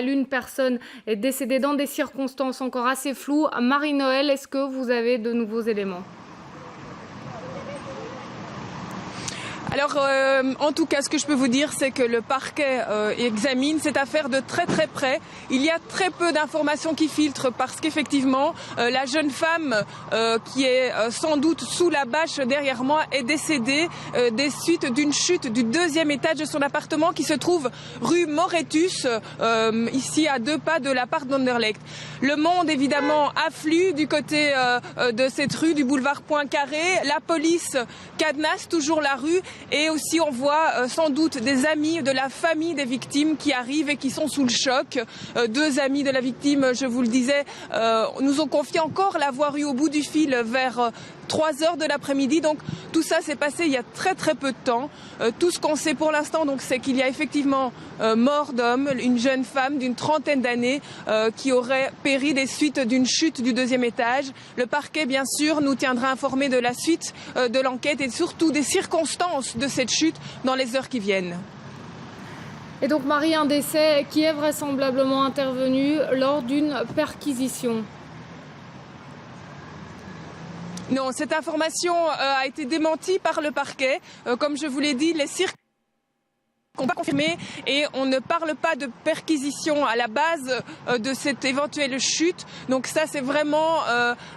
Une personne est décédée dans des circonstances encore assez floues. Marie-Noël, est-ce que vous avez de nouveaux éléments? Alors, en tout cas, ce que je peux vous dire, c'est que le parquet examine cette affaire de très très près. Il y a très peu d'informations qui filtrent parce qu'effectivement, la jeune femme qui est sans doute sous la bâche derrière moi est décédée des suites d'une chute du 2e étage de son appartement qui se trouve rue Moretus, ici à 2 pas de l'appart d'Anderlecht. Le monde, évidemment, afflue du côté de cette rue, du boulevard Poincaré. La police cadenasse toujours la rue. Et aussi on voit sans doute des amis de la famille des victimes qui arrivent et qui sont sous le choc. 2 amis de la victime, je vous le disais, nous ont confié encore l'avoir eu au bout du fil vers 3 heures de l'après-midi. Donc tout ça s'est passé il y a très très peu de temps. Tout ce qu'on sait pour l'instant, donc, c'est qu'il y a effectivement mort d'homme, une jeune femme d'une 30aine d'années qui aurait péri des suites d'une chute du 2e étage. Le parquet, bien sûr, nous tiendra informés de la suite de l'enquête et surtout des circonstances de cette chute dans les heures qui viennent. Et donc Marie, un décès qui est vraisemblablement intervenu lors d'une perquisition. Non, cette information a été démentie par le parquet. Comme je vous l'ai dit, les circonstances sont pas confirmées et on ne parle pas de perquisition à la base de cette éventuelle chute. Donc ça, c'est vraiment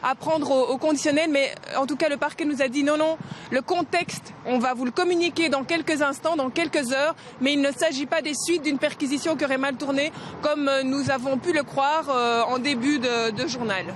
à prendre au conditionnel. Mais en tout cas, le parquet nous a dit non, le contexte, on va vous le communiquer dans quelques instants, dans quelques heures. Mais il ne s'agit pas des suites d'une perquisition qui aurait mal tourné, comme nous avons pu le croire en début de journal.